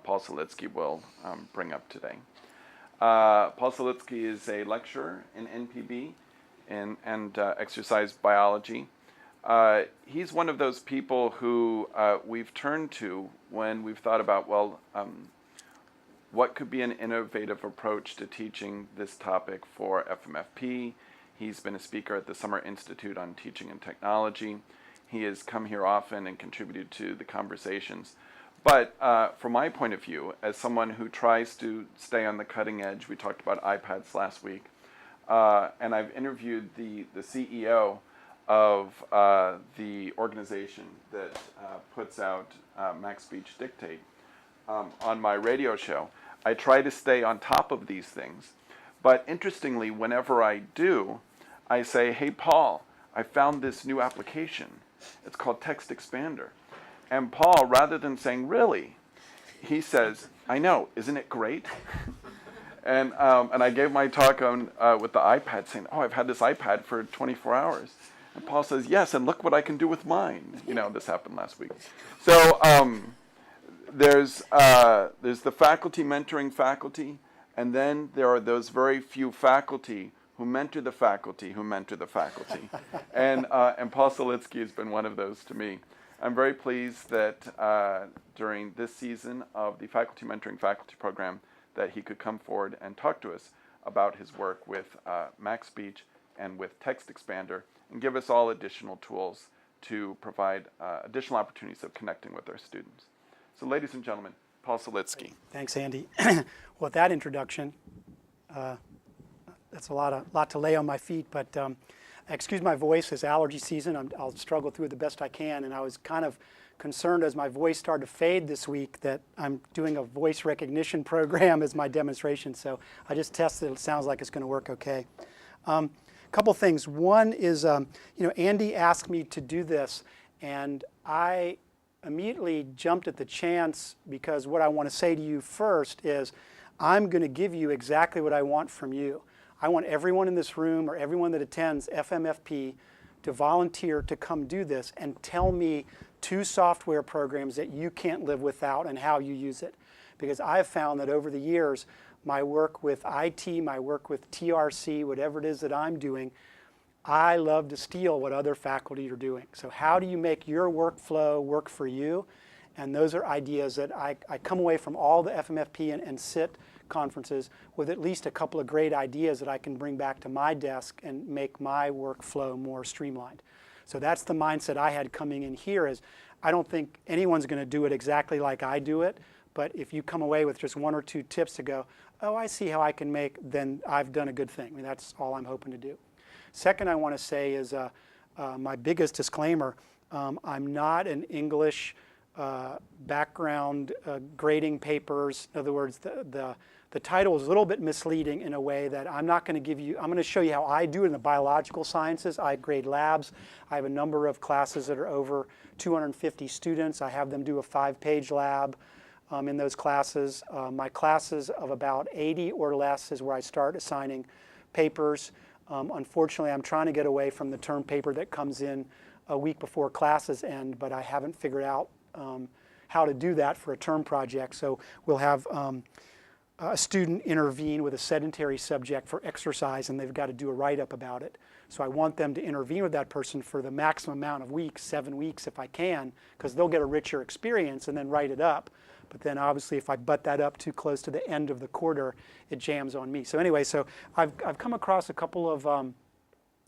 Paul Salitsky will bring up today. Paul Salitsky is a lecturer in NPB and exercise biology. He's one of those people who we've turned to when we've thought about, well, what could be an innovative approach to teaching this topic for FMFP. He's been a speaker at the Summer Institute on Teaching and Technology. He has come here often and contributed to the conversations. But from my point of view, as someone who tries to stay on the cutting edge, we talked about iPads last week, and I've interviewed the CEO of the organization that puts out MacSpeech Dictate on my radio show. I try to stay on top of these things. But interestingly, whenever I do, I say, hey, Paul, I found this new application. It's called TextExpander. And Paul, rather than saying, really, he says, I know, isn't it great? And I gave my talk on with the iPad saying, oh, I've had this iPad for 24 hours. And Paul says, yes, and look what I can do with mine. You know, this happened last week. So there's the faculty mentoring faculty, and then there are those very few faculty who mentor the faculty who mentor the faculty. And Paul Salitsky has been one of those to me. I'm very pleased that during this season of the Faculty Mentoring Faculty Program that he could come forward and talk to us about his work with MacSpeech and with TextExpander and give us all additional tools to provide additional opportunities of connecting with our students. So ladies and gentlemen, Paul Salitsky. Thanks, Andy. Well, with that introduction, that's a lot to lay on my feet, but excuse my voice, it's allergy season. I'll struggle through it the best I can, and I was kind of concerned as my voice started to fade this week that I'm doing a voice recognition program as my demonstration, so I just tested it. It sounds like it's going to work okay. Couple things. One is, Andy asked me to do this, and I immediately jumped at the chance because what I want to say to you first is I'm going to give you exactly what I want from you. I want everyone in this room or everyone that attends FMFP to volunteer to come do this and tell me 2 software programs that you can't live without and how you use it. Because I've found that over the years, my work with IT, my work with TRC, whatever it is that I'm doing, I love to steal what other faculty are doing. So how do you make your workflow work for you? And those are ideas that I come away from all the FMFP and SIT conferences with at least a couple of great ideas that I can bring back to my desk and make my workflow more streamlined. So that's the mindset I had coming in here is I don't think anyone's going to do it exactly like I do it, but if you come away with just 1 or 2 tips to go, oh, I see how I can make, then I've done a good thing. I mean, that's all I'm hoping to do. Second I want to say is my biggest disclaimer, I'm not an English background grading papers. In other words, the title is a little bit misleading in a way that I'm not going to give you, I'm going to show you how I do it in the biological sciences. I grade labs. I have a number of classes that are over 250 students. I have them do a 5-page lab in those classes. My classes of about 80 or less is where I start assigning papers. Unfortunately, I'm trying to get away from the term paper that comes in a week before classes end, but I haven't figured out how to do that for a term project. So we'll have a student intervene with a sedentary subject for exercise, and they've got to do a write-up about it. So I want them to intervene with that person for the maximum amount of weeks, 7 weeks if I can, because they'll get a richer experience and then write it up. But then obviously if I butt that up too close to the end of the quarter, it jams on me. So anyway, so I've come across a couple of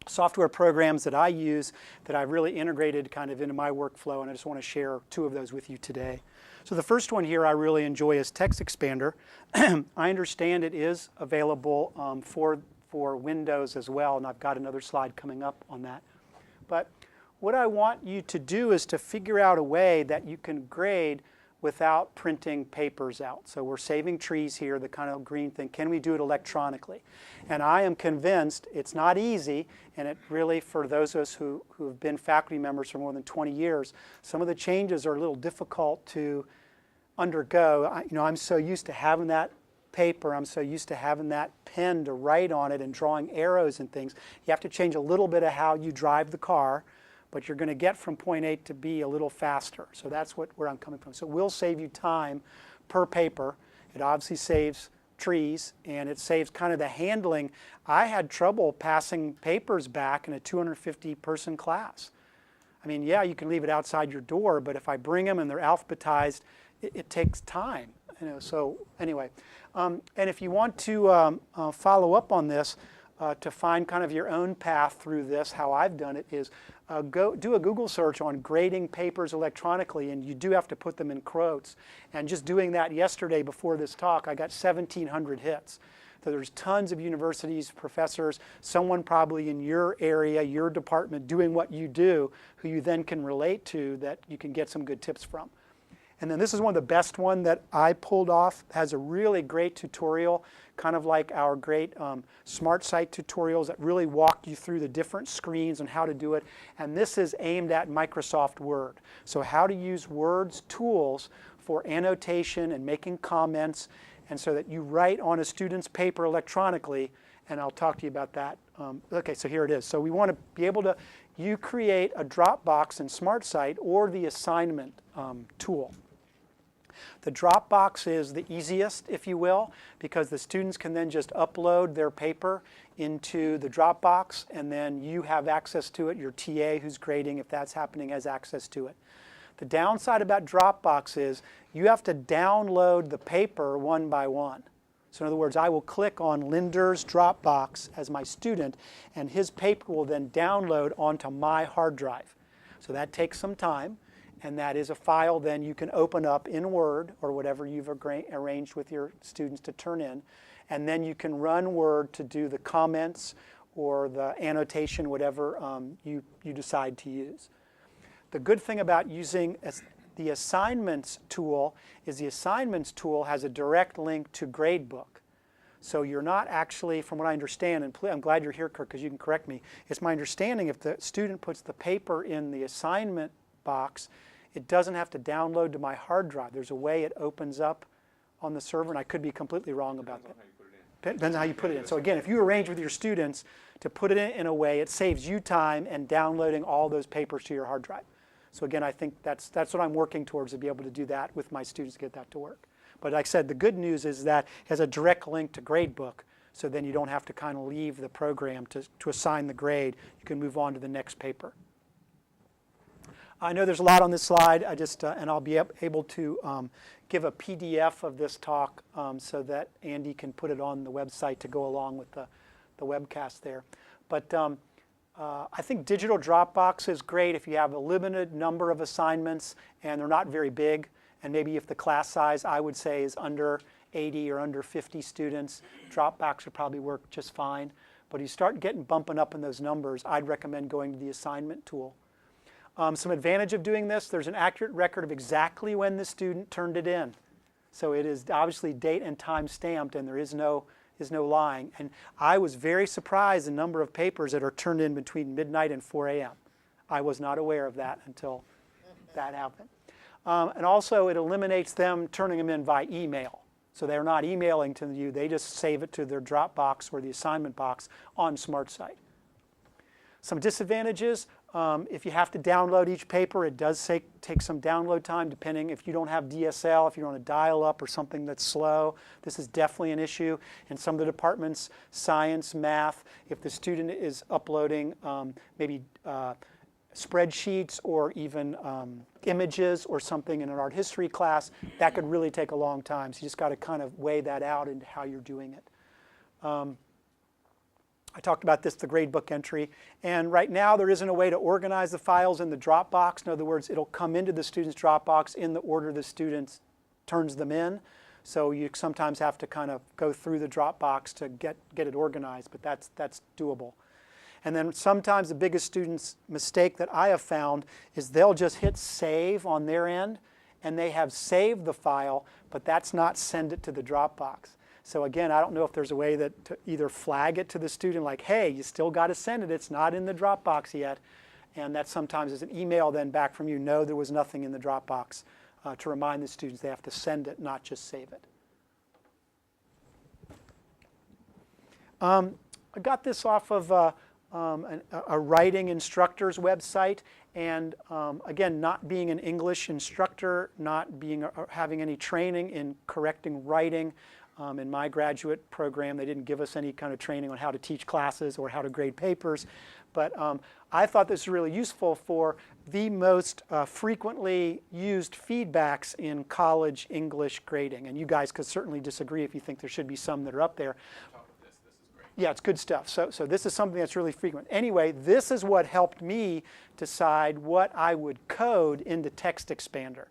software programs that I use that I've really integrated kind of into my workflow, and I just want to share 2 of those with you today. So the first one here I really enjoy is TextExpander. I understand it is available for Windows as well, and I've got another slide coming up on that. But what I want you to do is to figure out a way that you can grade without printing papers out. So we're saving trees here, the kind of green thing. Can we do it electronically? And I am convinced it's not easy, and it really, for those of us who have been faculty members for more than 20 years, some of the changes are a little difficult to undergo. I'm so used to having that paper, I'm so used to having that pen to write on it and drawing arrows and things. You have to change a little bit of how you drive the car, but you're going to get from point A to B a little faster. So that's where I'm coming from. So we'll save you time per paper. It obviously saves trees, and it saves kind of the handling. I had trouble passing papers back in a 250-person class. I mean, yeah, you can leave it outside your door, but if I bring them and they're alphabetized, it takes time. So anyway, and if you want to follow up on this, to find kind of your own path through this, how I've done it is go do a Google search on grading papers electronically, and you do have to put them in quotes. And just doing that yesterday before this talk, I got 1,700 hits. So there's tons of universities, professors, someone probably in your area, your department, doing what you do, who you then can relate to, that you can get some good tips from. And then this is one of the best one that I pulled off. It has a really great tutorial, kind of like our great Smart Site tutorials that really walk you through the different screens and how to do it. And this is aimed at Microsoft Word. So how to use Word's tools for annotation and making comments, and so that you write on a student's paper electronically. And I'll talk to you about that. Okay, so here it is. So we want to be able to, you create a Dropbox in Smart Site or the assignment tool. The Dropbox is the easiest, if you will, because the students can then just upload their paper into the Dropbox, and then you have access to it. Your TA who's grading, if that's happening, has access to it. The downside about Dropbox is you have to download the paper one by one. So in other words, I will click on Linder's Dropbox as my student, and his paper will then download onto my hard drive. So that takes some time. And that is a file then you can open up in Word or whatever you've arranged with your students to turn in. And then you can run Word to do the comments or the annotation, whatever you decide to use. The good thing about using the assignments tool is the assignments tool has a direct link to Gradebook. So you're not actually, from what I understand, and I'm glad you're here, Kirk, because you can correct me. It's my understanding if the student puts the paper in the assignment box, it doesn't have to download to my hard drive. There's a way it opens up on the server, and I could be completely wrong about that. Depends on how you put it in. So again, if you arrange with your students to put it in a way, it saves you time and downloading all those papers to your hard drive. So again, I think that's what I'm working towards, to be able to do that with my students to get that to work. But like I said, the good news is that it has a direct link to Gradebook, so then you don't have to kind of leave the program to assign the grade. You can move on to the next paper. I know there's a lot on this slide. And I'll be able to give a PDF of this talk so that Andy can put it on the website to go along with the webcast there. But I think digital Dropbox is great if you have a limited number of assignments and they're not very big. And maybe if the class size, I would say, is under 80 or under 50 students, Dropbox would probably work just fine. But if you start bumping up in those numbers, I'd recommend going to the assignment tool. Some advantage of doing this, there's an accurate record of exactly when the student turned it in. So it is obviously date and time stamped, and there is no lying. And I was very surprised the number of papers that are turned in between midnight and 4 a.m. I was not aware of that until that happened. And also it eliminates them turning them in by email. So they're not emailing to you, they just save it to their Dropbox or the assignment box on SmartSite. Some disadvantages, if you have to download each paper, it does take some download time, depending if you don't have DSL, if you're on a dial-up or something that's slow. This is definitely an issue. In some of the departments, science, math, if the student is uploading maybe spreadsheets or even images or something in an art history class, that could really take a long time. So you just got to kind of weigh that out into how you're doing it. I talked about this, the gradebook entry, and right now there isn't a way to organize the files in the Dropbox. In other words, it'll come into the student's Dropbox in the order the student turns them in. So you sometimes have to kind of go through the Dropbox to get it organized, but that's doable. And then sometimes the biggest student's mistake that I have found is they'll just hit save on their end, and they have saved the file, but that's not send it to the Dropbox. So again, I don't know if there's a way that to either flag it to the student like, hey, you still got to send it, it's not in the Dropbox yet. And that sometimes is an email then back from you, no, there was nothing in the Dropbox, to remind the students they have to send it, not just save it. I got this off of a writing instructor's website, And again, not being an English instructor, not being having any training in correcting writing. In my graduate program, they didn't give us any kind of training on how to teach classes or how to grade papers. But I thought this was really useful for the most frequently used feedbacks in college English grading. And you guys could certainly disagree if you think there should be some that are up there. Yeah, it's good stuff. So this is something that's really frequent. Anyway, this is what helped me decide what I would code into TextExpander.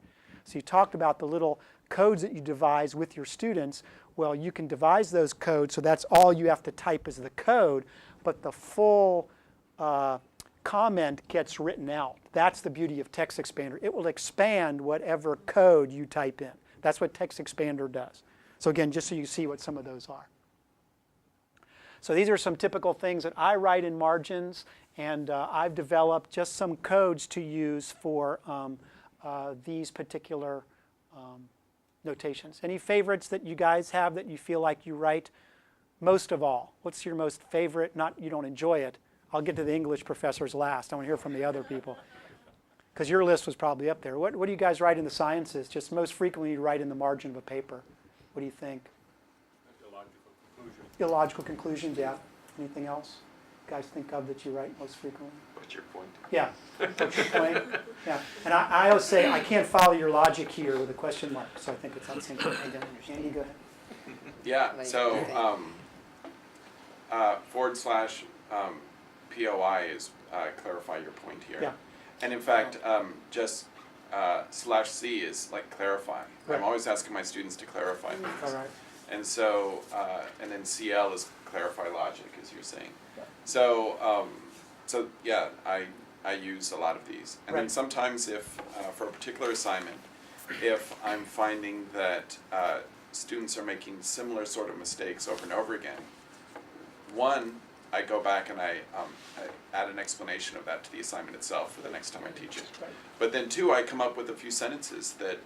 So you talked about the little codes that you devise with your students. Well, you can devise those codes, so that's all you have to type is the code, but the full comment gets written out. That's the beauty of TextExpander. It will expand whatever code you type in. That's what TextExpander does. So again, just so you see what some of those are. So these are some typical things that I write in margins, and I've developed just some codes to use for these particular notations. Any favorites that you guys have that you feel like you write most of all? What's your most favorite? Not you don't enjoy it. I'll get to the English professors last. I want to hear from the other people. Because your list was probably up there. What do you guys write in the sciences? Just most frequently you write in the margin of a paper. What do you think? Illogical conclusions, yeah. Anything else you guys think of that you write most frequently? What's your point? Yeah, what's your point? Yeah, and I always say I can't follow your logic here with a question mark, so I think it's on the same page. I don't understand. Andy, go ahead. Yeah, so / POI is clarify your point here. Yeah. And in fact, just /C is like clarify. Right. I'm always asking my students to clarify things. All right. And so, and then CL is clarify logic, as you're saying. Yeah. So, so yeah, I use a lot of these. And then Right. sometimes if, for a particular assignment, if I'm finding that students are making similar sort of mistakes over and over again, one, I go back and I add an explanation of that to the assignment itself for the next time I teach it. Right. But then two, I come up with a few sentences that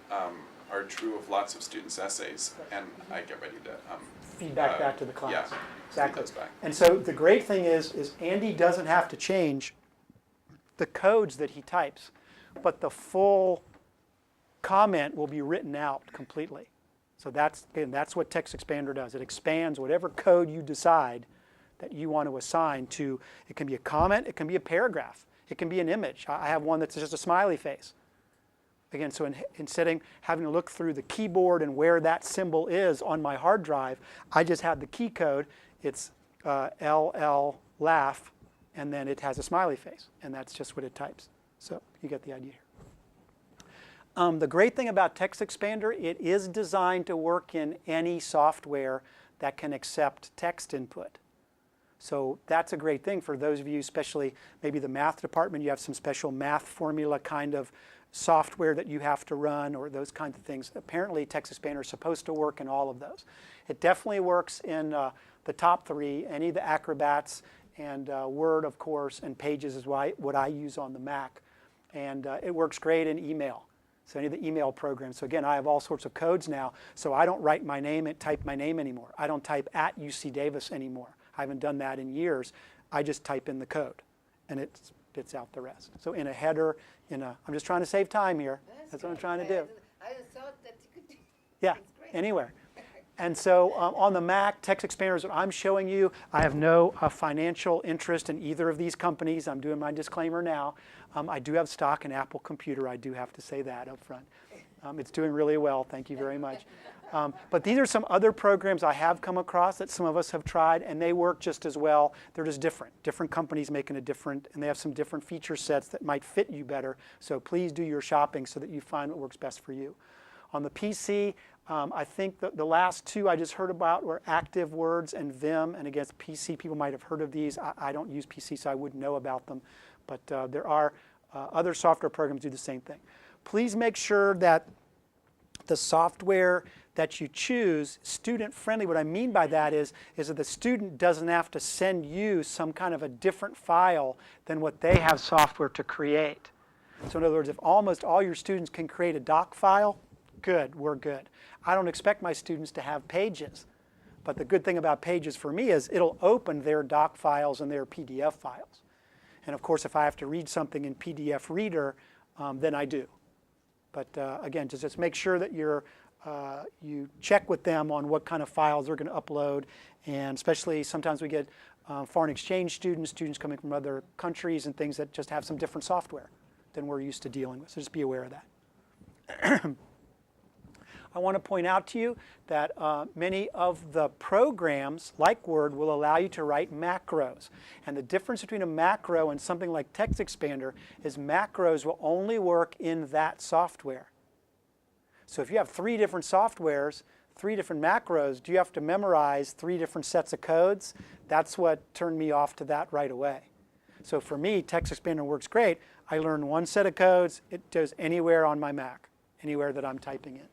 are true of lots of students' essays, and I get ready to Feedback back to the class. Yeah, Exactly. feed those back. And so the great thing is Andy doesn't have to change the codes that he types, but the full comment will be written out completely. So that's what TextExpander does. It expands whatever code you decide that you want to assign to. It can be a comment, it can be a paragraph, it can be an image. I have one that's just a smiley face. Again, so instead of having to look through the keyboard and where that symbol is on my hard drive, I just have the key code. It's LL laugh, and then it has a smiley face, and that's just what it types. So you get the idea here. The great thing about TextExpander, it is designed to work in any software that can accept text input. So that's a great thing for those of you, especially maybe the math department. You have some special math formula kind of software that you have to run or those kinds of things. Apparently, TextExpander is supposed to work in all of those. It definitely works in the top three, any of the Acrobats, and Word, of course, and Pages is what I use on the Mac. And it works great in email. So any of the email programs. So again, I have all sorts of codes now. So I don't write my name and type my name anymore. I don't type at UC Davis anymore. I haven't done that in years. I just type in the code, and it spits out the rest. So in a header, I'm just trying to save time here. That's what I'm trying to do. I thought that you could. Yeah, anywhere. And so on the Mac, TextExpander is what I'm showing you. I have no financial interest in either of these companies. I'm doing my disclaimer now. I do have stock in Apple Computer. I do have to say that up front. It's doing really well. Thank you very much. But these are some other programs I have come across that some of us have tried, and they work just as well. They're just different. Different companies making a different, and they have some different feature sets that might fit you better. So please do your shopping so that you find what works best for you. On the PC, I think the last two I just heard about were Active Words and Vim. And again, PC, people might have heard of these. I don't use PC, so I wouldn't know about them. But there are other software programs do the same thing. Please make sure that the software that you choose student-friendly. What I mean by that is that the student doesn't have to send you some kind of a different file than what they have software to create. So in other words, if almost all your students can create a doc file, good, we're good. I don't expect my students to have Pages. But the good thing about Pages for me is it'll open their doc files and their PDF files. And of course, if I have to read something in PDF Reader, then I do. But again, just make sure that you check with them on what kind of files they're going to upload. And especially sometimes we get foreign exchange students coming from other countries and things that just have some different software than we're used to dealing with. So just be aware of that. I want to point out to you that many of the programs, like Word, will allow you to write macros. And the difference between a macro and something like TextExpander is macros will only work in that software. So if you have 3 different softwares, 3 different macros, do you have to memorize 3 different sets of codes? That's what turned me off to that right away. So for me, TextExpander works great. I learn 1 set of codes. It goes anywhere on my Mac, anywhere that I'm typing in.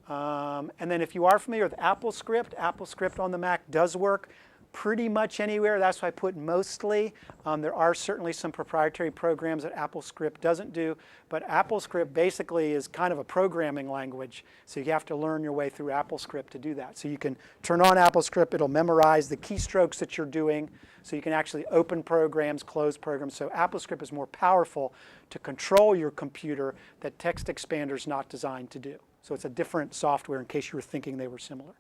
And then if you are familiar with AppleScript on the Mac does work pretty much anywhere. That's why I put mostly. There are certainly some proprietary programs that AppleScript doesn't do, but AppleScript basically is kind of a programming language, so you have to learn your way through AppleScript to do that. So you can turn on AppleScript, it'll memorize the keystrokes that you're doing, so you can actually open programs, close programs. So AppleScript is more powerful to control your computer that TextExpander is not designed to do. So it's a different software in case you were thinking they were similar.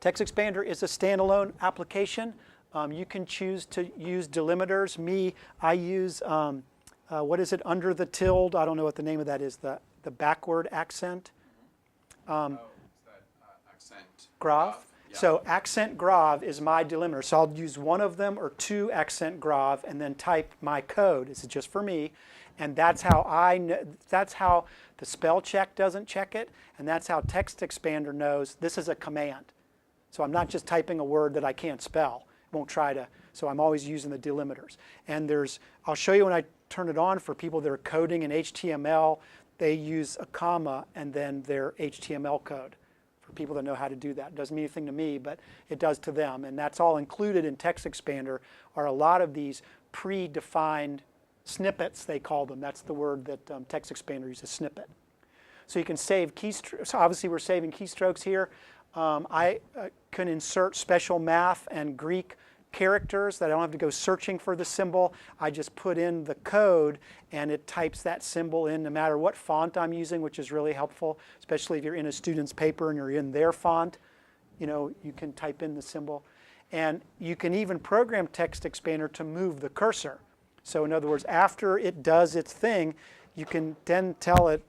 TextExpander is a standalone application. You can choose to use delimiters. I use, what is it, under the tilde? I don't know what the name of that is, the backward accent. Is that accent? Grav? Yeah. So accent grav is my delimiter. So I'll use one of them or 2 accent grav and then type my code. This is just for me. And that's how that's how the spell check doesn't check it, and that's how TextExpander knows this is a command. So I'm not just typing a word that I can't spell. It won't try to. So I'm always using the delimiters. And I'll show you when I turn it on for people that are coding in HTML. They use a comma and then their HTML code. For people that know how to do that. It doesn't mean anything to me, but it does to them. And that's all included in TextExpander are a lot of these predefined snippets, they call them. That's the word that TextExpander uses, snippet. So you can save keystrokes. So obviously we're saving keystrokes here. I can insert special math and Greek characters that I don't have to go searching for the symbol. I just put in the code and it types that symbol in no matter what font I'm using, which is really helpful, especially if you're in a student's paper and you're in their font. You can type in the symbol. And you can even program TextExpander to move the cursor. So in other words, after it does its thing, you can then tell it,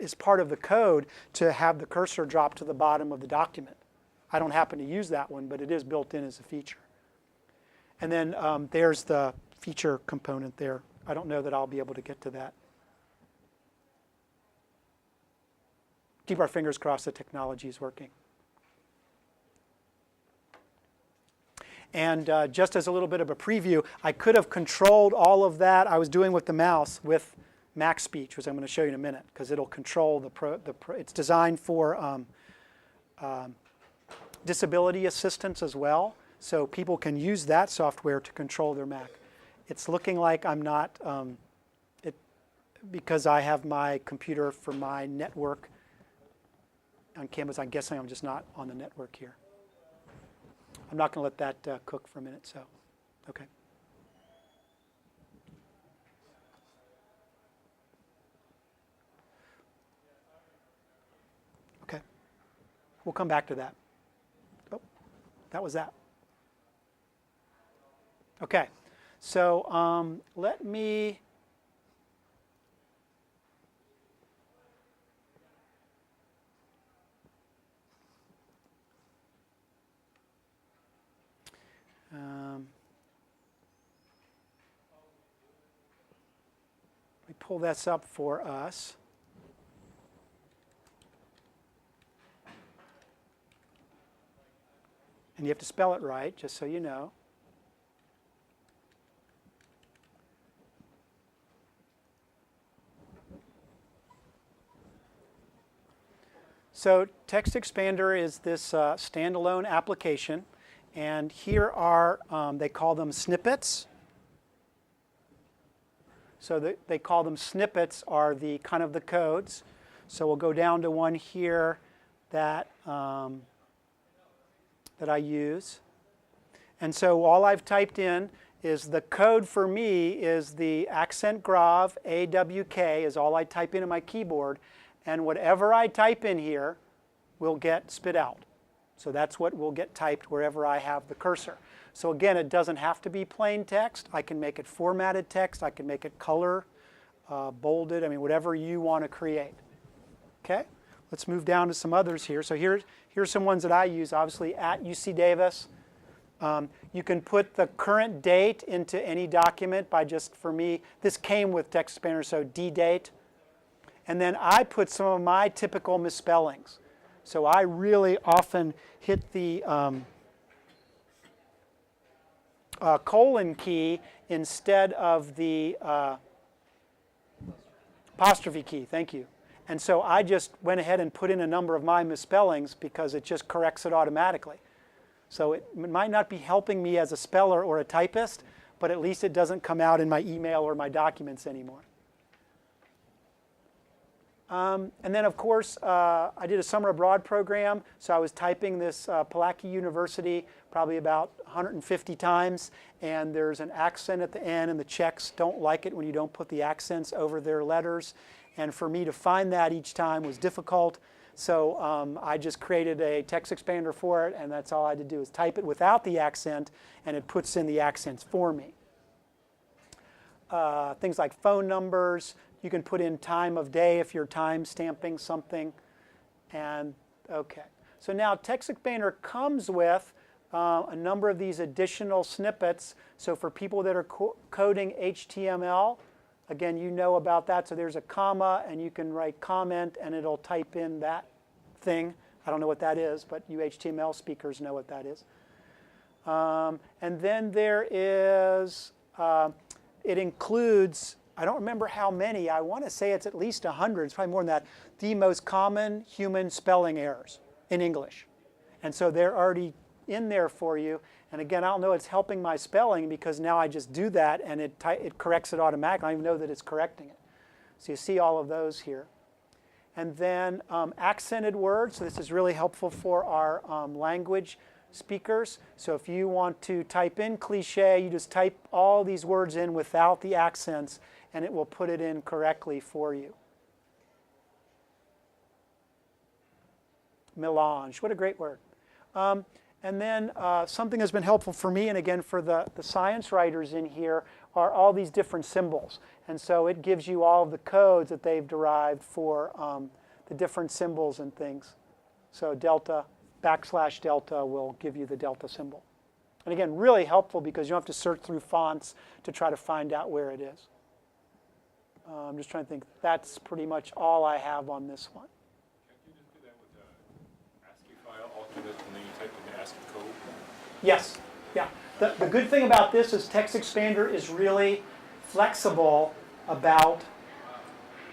as part of the code, to have the cursor drop to the bottom of the document. I don't happen to use that one, but it is built in as a feature. And then there's the feature component there. I don't know that I'll be able to get to that. Keep our fingers crossed the technology is working. And just as a little bit of a preview, I could have controlled all of that I was doing with the mouse with MacSpeech, which I'm going to show you in a minute, because it'll control it's designed for disability assistance as well, so people can use that software to control their Mac. It's looking like I'm not, because I have my computer for my network on campus, I'm guessing I'm just not on the network here. I'm not going to let that cook for a minute, so, okay. Okay, we'll come back to that. Oh, that was that. Okay, so let me, let me pull this up for us. And you have to spell it right, just so you know. So TextExpander is this standalone application. And here are, they call them snippets. So they call them snippets are the kind of the codes. So we'll go down to one here that, that I use. And so all I've typed in is the code for me is the accent grave, AWK, is all I type into my keyboard. And whatever I type in here will get spit out. So that's what will get typed wherever I have the cursor. So again, it doesn't have to be plain text. I can make it formatted text. I can make it color, bolded, I mean, whatever you want to create. Okay? Let's move down to some others here. So here's some ones that I use, obviously, at UC Davis. You can put the current date into any document by just, for me, this came with TextExpander, so D-date. And then I put some of my typical misspellings. So I really often hit the colon key instead of the apostrophe key. Thank you. And so I just went ahead and put in a number of my misspellings because it just corrects it automatically. So it might not be helping me as a speller or a typist, but at least it doesn't come out in my email or my documents anymore. And then, of course, I did a summer abroad program, so I was typing this Pulaski University probably about 150 times, and there's an accent at the end, and the Czechs don't like it when you don't put the accents over their letters. And for me to find that each time was difficult, so I just created a TextExpander for it, and that's all I had to do is type it without the accent, and it puts in the accents for me. Things like phone numbers. You can put in time of day if you're time stamping something. And OK. So now TextExpander comes with a number of these additional snippets. So for people that are coding HTML, again, you know about that. So there's a comma, and you can write comment, and it'll type in that thing. I don't know what that is, but you HTML speakers know what that is. And then there is, it includes, I don't remember how many. I want to say it's at least 100. It's probably more than that. The most common human spelling errors in English. And so they're already in there for you. And again, I don't know it's helping my spelling because now I just do that and it corrects it automatically. I don't even know that it's correcting it. So you see all of those here. And then accented words. So this is really helpful for our language speakers. So if you want to type in cliche, you just type all these words in without the accents, and it will put it in correctly for you. Melange, what a great word. And then something that's been helpful for me, and again for the science writers in here, are all these different symbols. And so it gives you all of the codes that they've derived for the different symbols and things. So delta, / delta will give you the delta symbol. And again, really helpful because you don't have to search through fonts to try to find out where it is. I'm just trying to think. That's pretty much all I have on this one. Can't you just do that with the ASCII file, alter it, and then you type in the ASCII code? Yes. Yeah. The good thing about this is TextExpander is really flexible about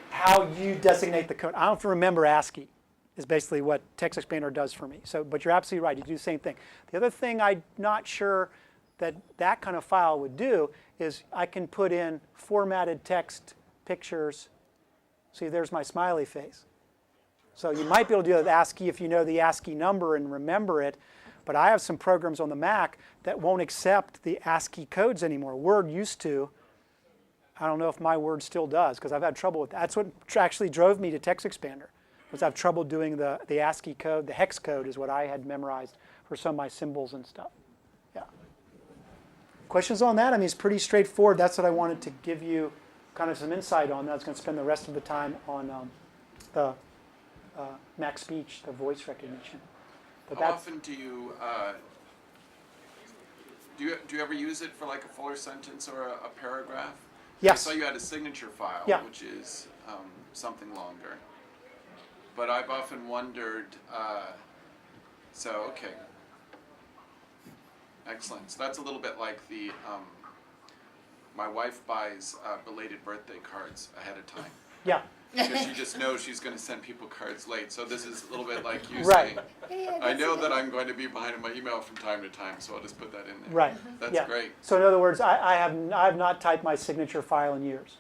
how you designate the code. I don't have to remember ASCII is basically what TextExpander does for me. So, but you're absolutely right. You do the same thing. The other thing I'm not sure that kind of file would do is I can put in formatted text pictures. See, there's my smiley face. So you might be able to do it with ASCII if you know the ASCII number and remember it. But I have some programs on the Mac that won't accept the ASCII codes anymore. Word used to. I don't know if my Word still does because I've had trouble with that. That's what actually drove me to TextExpander. Was I have trouble doing the ASCII code. The hex code is what I had memorized for some of my symbols and stuff. Yeah. Questions on that? I mean, it's pretty straightforward. That's what I wanted to give you kind of some insight on. I was going to spend the rest of the time on the MacSpeech, the voice recognition. But How often do you ever use it for like a fuller sentence or a paragraph? Yes. I saw you had a signature file, Yeah. which is something longer. But I've often wondered, okay. Excellent. So that's a little bit like the, my wife buys belated birthday cards ahead of time. Yeah. Because she just knows she's going to send people cards late. So this is a little bit like you Right. saying, I know that I'm going to be behind in my email from time to time, so I'll just put that in there. Right. That's Yeah. great. So in other words, I have not typed my signature file in years.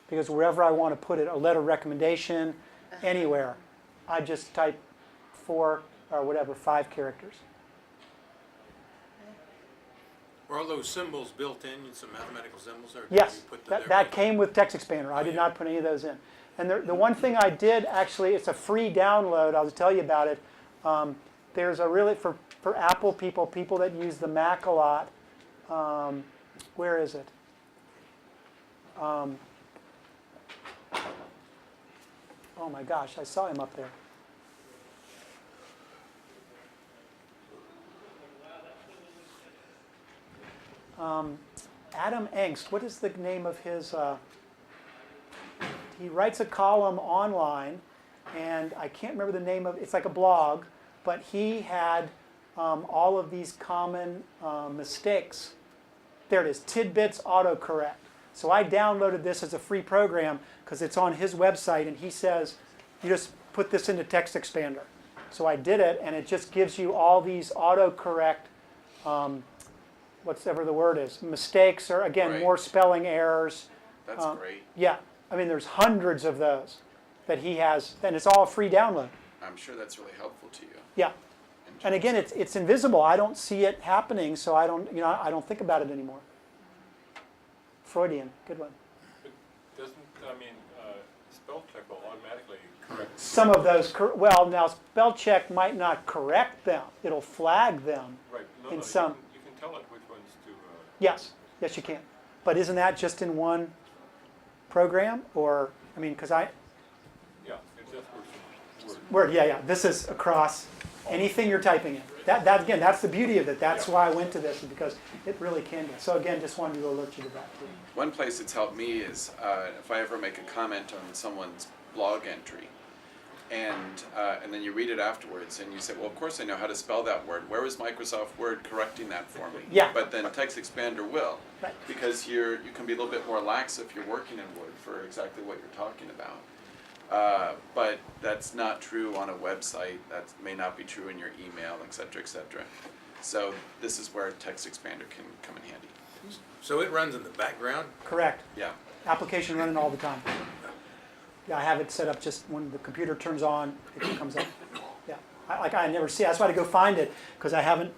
Because wherever I want to put it, a letter of recommendation, anywhere, I just type 4 or whatever, 5 characters. Were all those symbols built in, some mathematical symbols, or did Yes, you put them there? that came with TextExpander. I did not put any of those in. And the one thing I did, actually, it's a free download. I'll tell you about it. There's a really, for Apple people that use the Mac a lot, where is it? Oh my gosh, I saw him up there. Adam Engst, what is the name of his, he writes a column online, and I can't remember the name of, it's like a blog, but he had all of these common mistakes. There it is, Tidbits Autocorrect. So I downloaded this as a free program because it's on his website, and he says, you just put this into TextExpander. So I did it, and it just gives you all these autocorrect, whatever the word is, mistakes, or again, Right. more spelling errors. That's great. Yeah, I mean, there's hundreds of those that he has, and it's all a free download. I'm sure that's really helpful to you. Yeah, and again, it's invisible. I don't see it happening, so I don't think about it anymore. Freudian, good one. But doesn't, spell check will automatically correct? Some of those, well, now spell check might not correct them. It'll flag them. Right, no, In no, some- you can tell it which ones to, Yes, yes, you can. But isn't that just in one program, or I mean, because yeah, it's just word. Word, yeah. This is across anything you're typing in. That again, that's the beauty of it. That's why I went to this, because it really can be. So again, just wanted to alert you to that too. One place it's helped me is if I ever make a comment on someone's blog entry, and then you read it afterwards, and you say, well, of course I know how to spell that word. Where was Microsoft Word correcting that for me? Yeah. But then TextExpander will, Right. because you can be a little bit more lax if you're working in Word for exactly what you're talking about. But that's not true on a website. That may not be true in your email, et cetera, et cetera. So this is where TextExpander can come in handy. So it runs in the background? Correct. Yeah. Application running all the time. Yeah, I have it set up just when the computer turns on, it comes up. Yeah, I never see. That's why I go find it, because I haven't,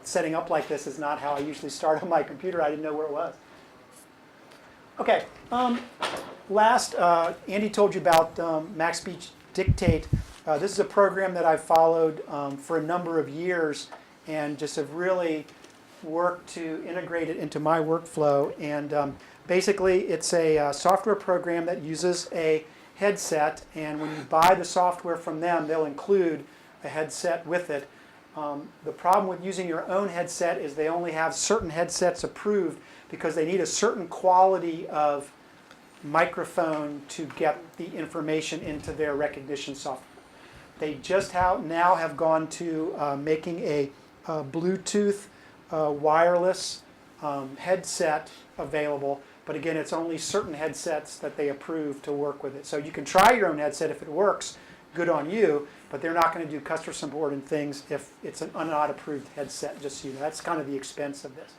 setting up like this is not how I usually start on my computer. I didn't know where it was. Okay. Last, Andy told you about MacSpeech Dictate. This is a program that I've followed for a number of years, and just have really worked to integrate it into my workflow. And basically, it's a software program that uses a headset, and when you buy the software from them, they'll include a headset with it. The problem with using your own headset is they only have certain headsets approved because they need a certain quality of microphone to get the information into their recognition software. They just now have gone to making a Bluetooth wireless headset available, but again, it's only certain headsets that they approve to work with it. So you can try your own headset if it works, good on you, but they're not going to do customer support and things if it's an not approved headset, just so you know. That's kind of the expense of this.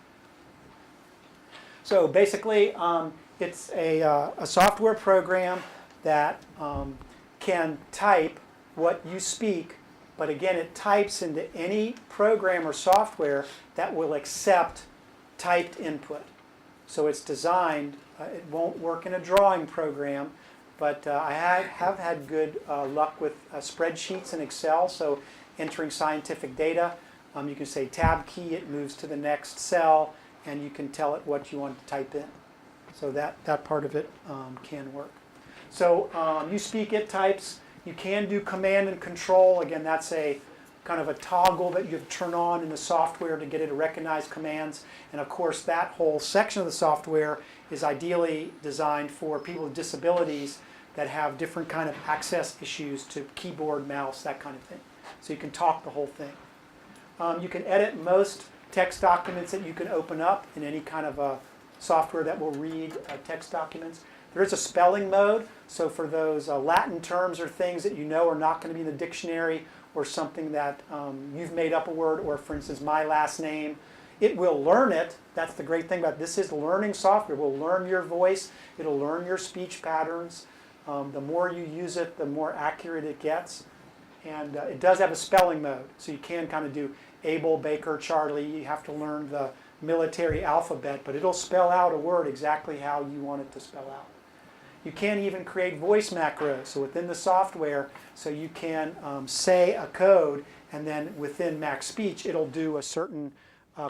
So basically, it's a software program that can type what you speak, but again, it types into any program or software that will accept typed input. So it's designed, it won't work in a drawing program, but I have had good luck with spreadsheets in Excel, so entering scientific data. You can say tab key, it moves to the next cell, and you can tell it what you want to type in. So that part of it can work. So you speak, it types. You can do command and control. Again, that's a kind of a toggle that you have to turn on in the software to get it to recognize commands. And of course, that whole section of the software is ideally designed for people with disabilities that have different kind of access issues to keyboard, mouse, that kind of thing. So you can talk the whole thing. You can edit most text documents that you can open up in any kind of a software that will read text documents. There is a spelling mode, so for those Latin terms or things that you know are not going to be in the dictionary, or something that you've made up a word, or for instance, my last name, it will learn it. That's the great thing about this is learning software. It will learn your voice. It'll learn your speech patterns. The more you use it, the more accurate it gets. And it does have a spelling mode, so you can kind of do Abel, Baker, Charlie. You have to learn the military alphabet, but it'll spell out a word exactly how you want it to spell out. You can't even create voice macros, so within the software, so you can say a code, and then within MacSpeech, it'll do a certain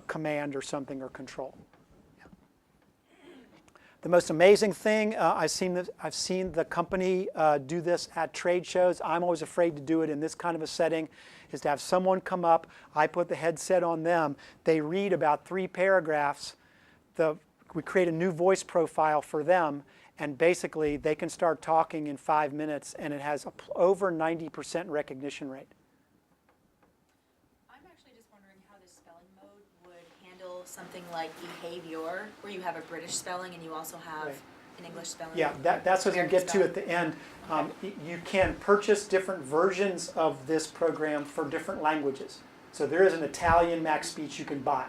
command or something or control. Yeah. The most amazing thing, I've seen the company do this at trade shows. I'm always afraid to do it in this kind of a setting, is to have someone come up, I put the headset on them, they read about 3 paragraphs, we create a new voice profile for them, and basically they can start talking in 5 minutes, and it has over 90% recognition rate. I'm actually just wondering how this spelling mode would handle something like behavior, where you have a British spelling and you also have Right. an English spelling. Yeah, that's what we'll American get to spelling. at the end. You can purchase different versions of this program for different languages. So there is an Italian MacSpeech you can buy.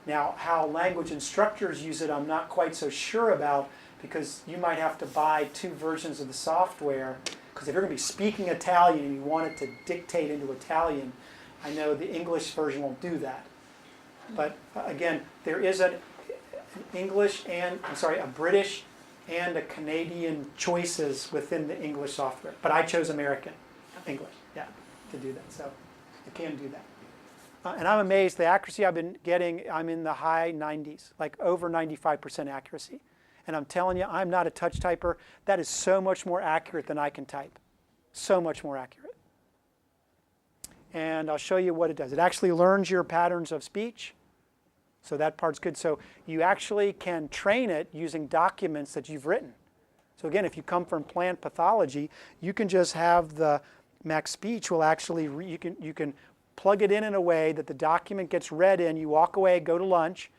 Now, how language instructors use it, I'm not quite so sure about, because you might have to buy 2 versions of the software. Because if you're going to be speaking Italian and you want it to dictate into Italian, I know the English version won't do that. But again, there is a British and a Canadian choices within the English software. But I chose American English, yeah, to do that. So you can do that. And I'm amazed, the accuracy I've been getting, I'm in the high 90s, like over 95% accuracy. And I'm telling you, I'm not a touch typer. That is so much more accurate than I can type. So much more accurate. And I'll show you what it does. It actually learns your patterns of speech. So that part's good. So you actually can train it using documents that you've written. So again, if you come from plant pathology, you can just have the MacSpeech will actually, you can plug it in a way that the document gets read in, you walk away, go to lunch,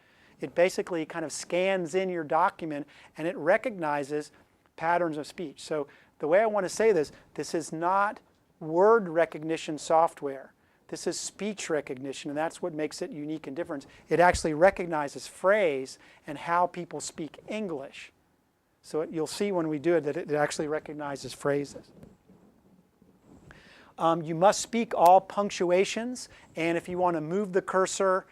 it basically kind of scans in your document and it recognizes patterns of speech. So the way I want to say this is not word recognition software. This is speech recognition, and that's what makes it unique and different. It actually recognizes phrase and how people speak English. So you'll see when we do it that it actually recognizes phrases. You must speak all punctuations, and if you want to move the cursor,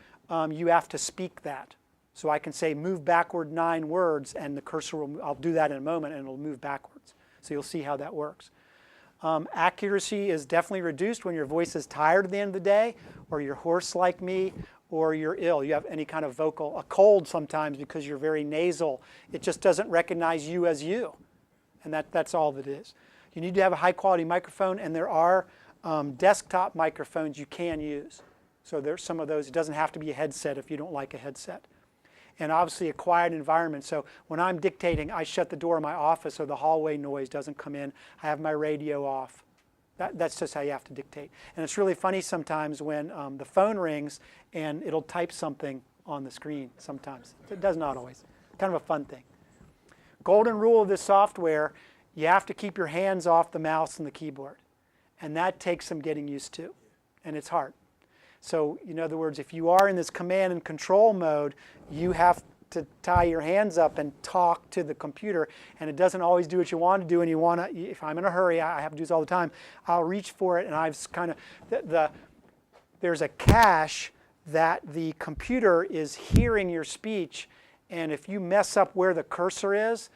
you have to speak that. So I can say move backward 9 words, and the cursor will, I'll do that in a moment, and it'll move backwards. So you'll see how that works. Accuracy is definitely reduced when your voice is tired at the end of the day, or you're hoarse like me, or you're ill. You have any kind of a cold sometimes because you're very nasal. It just doesn't recognize you as you. And that's all that it is. You need to have a high quality microphone, and there are desktop microphones you can use. So there's some of those. It doesn't have to be a headset if you don't like a headset. And obviously a quiet environment. So when I'm dictating, I shut the door of my office so the hallway noise doesn't come in. I have my radio off. That's just how you have to dictate. And it's really funny sometimes when the phone rings and it'll type something on the screen sometimes. It does not always. Kind of a fun thing. Golden rule of this software, you have to keep your hands off the mouse and the keyboard. And that takes some getting used to. And it's hard. So in other words, if you are in this command and control mode, you have to tie your hands up and talk to the computer, and it doesn't always do what you want to do, and you want to, if I'm in a hurry, I have to do this all the time, I'll reach for it, and I've kind of, there's a cache that the computer is hearing your speech, and if you mess up where the cursor is,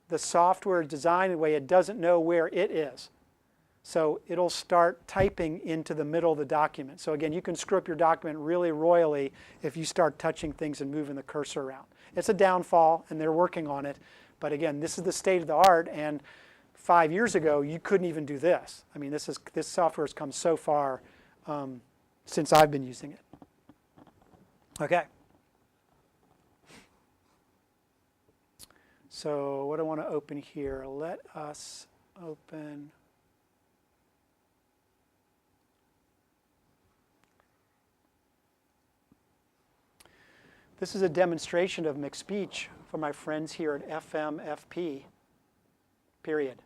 the software is designed in a way it doesn't know where it is. So it'll start typing into the middle of the document. So again, you can screw up your document really royally if you start touching things and moving the cursor around. It's a downfall, and they're working on it. But again, this is the state of the art, and 5 years ago, you couldn't even do this. I mean, this software has come so far since I've been using it. Okay. So what do I want to open here? Let us open... This is a demonstration of MacSpeech for my friends here at FMFP, period.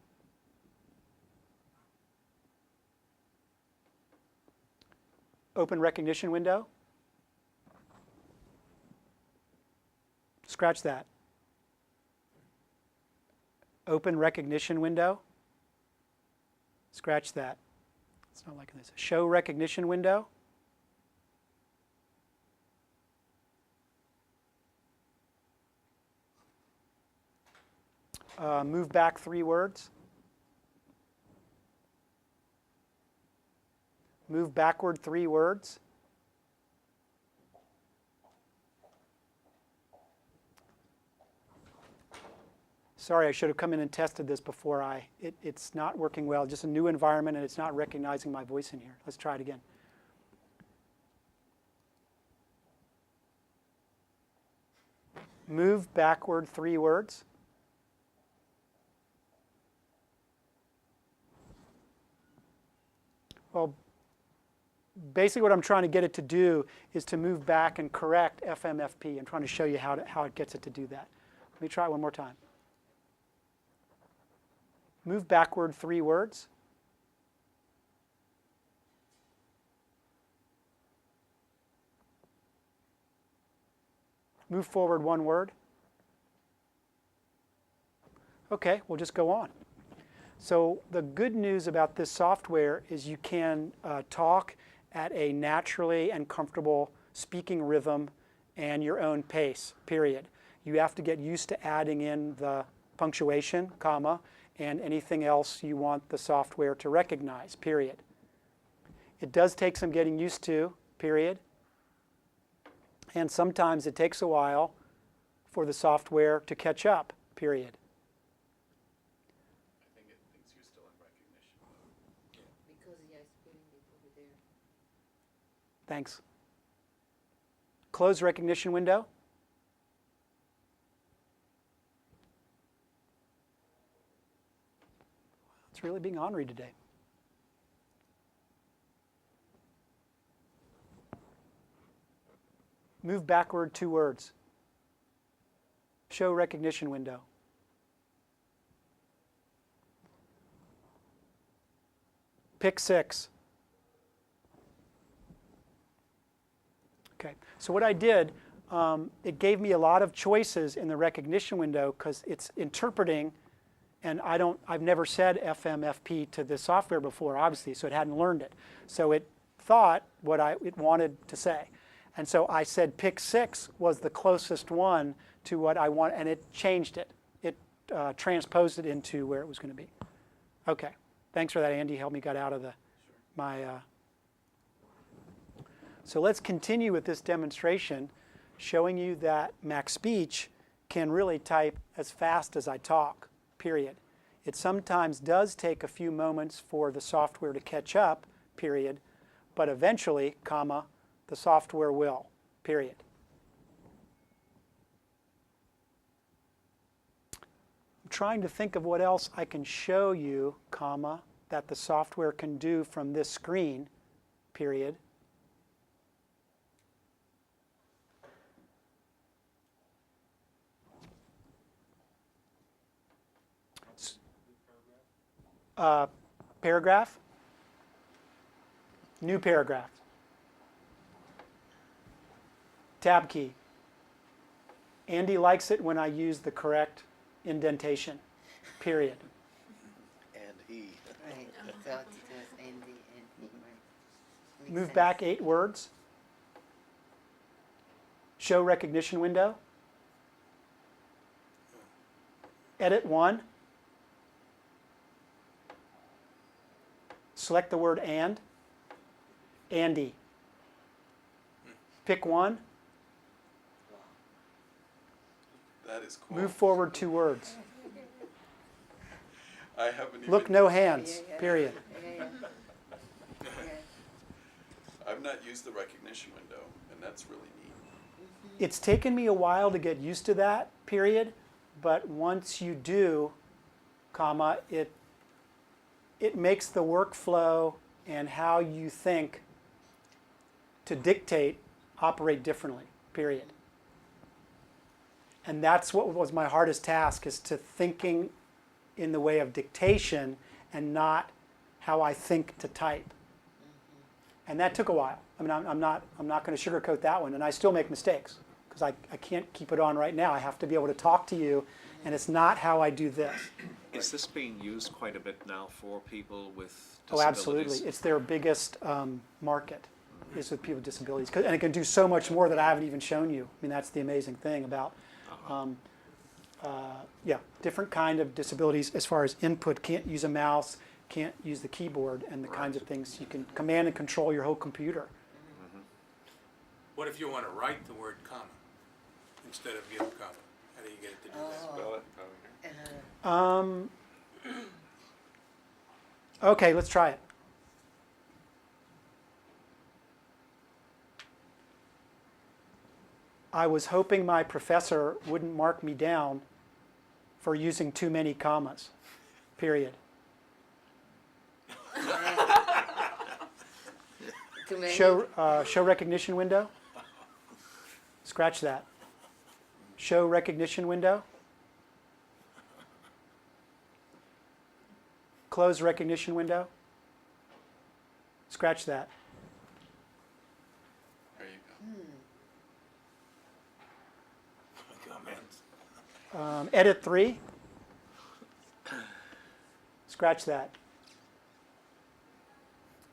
Open recognition window. Scratch that. Open recognition window. Scratch that. It's not liking this. Show recognition window. Move back 3 words. Move backward 3 words. Sorry, I should have come in and tested this before it's not working well. Just a new environment and it's not recognizing my voice in here. Let's try it again. Move backward 3 words. Well, basically what I'm trying to get it to do is to move back and correct FMFP. I'm trying to show you how it gets it to do that. Let me try it one more time. Move backward 3 words. Move forward 1 word. Okay, we'll just go on. So the good news about this software is you can talk at a naturally and comfortable speaking rhythm and your own pace, period. You have to get used to adding in the punctuation, comma, and anything else you want the software to recognize, period. It does take some getting used to, period. And sometimes it takes a while for the software to catch up, period. I think it thinks you're still in recognition mode. Because he is spelling it over there. Thanks. Close recognition window. It's really being ornery today. Move backward 2 words. Show recognition window. Pick 6. Okay, so what I did, it gave me a lot of choices in the recognition window because it's interpreting, and I've never said FMFP to this software before, obviously, so it hadn't learned it. So it thought what it wanted to say. And so I said pick 6 was the closest one to what I want, and it changed it. It transposed it into where it was going to be. Okay, thanks for that, Andy. Helped me get out of my. So let's continue with this demonstration, showing you that MacSpeech can really type as fast as I talk, period. It sometimes does take a few moments for the software to catch up, period, but eventually, comma, the software will, period. I'm trying to think of what else I can show you, comma, that the software can do from this screen, period. Paragraph. New paragraph. Tab key. Andy likes it when I use the correct indentation, period. And he. Right. I thought it was Andy and he might. Move back 8 words. Show recognition window. Edit 1. Select the word and. Andy. Pick 1. That is cool. Move forward 2 words. I haven't even. Look, no hands, period. Yeah. I've not used the recognition window, and that's really neat. It's taken me a while to get used to that, period, but once you do, comma, it makes the workflow and how you think to dictate operate differently, period. And that's what was my hardest task, is to thinking in the way of dictation and not how I think to type. And that took a while. I mean, I'm not going to sugarcoat that one, and I still make mistakes because I can't keep it on right now. I have to be able to talk to you, and it's not how I do this. Is this being used quite a bit now for people with disabilities? Oh, absolutely. It's their biggest market, is with people with disabilities. And it can do so much more that I haven't even shown you. I mean, that's the amazing thing about yeah, different kind of disabilities as far as input. Can't use a mouse, can't use the keyboard, and the kinds of things. You can command and control your whole computer. What if you want to write the word comma instead of give comma? How do you get it to do that? Spell it over here. Okay, let's try it. I was hoping my professor wouldn't mark me down for using too many commas, period. Too many? Show recognition window. Scratch that. Show recognition window. Close recognition window. Scratch that. There you go. Comments. Edit 3. Scratch that.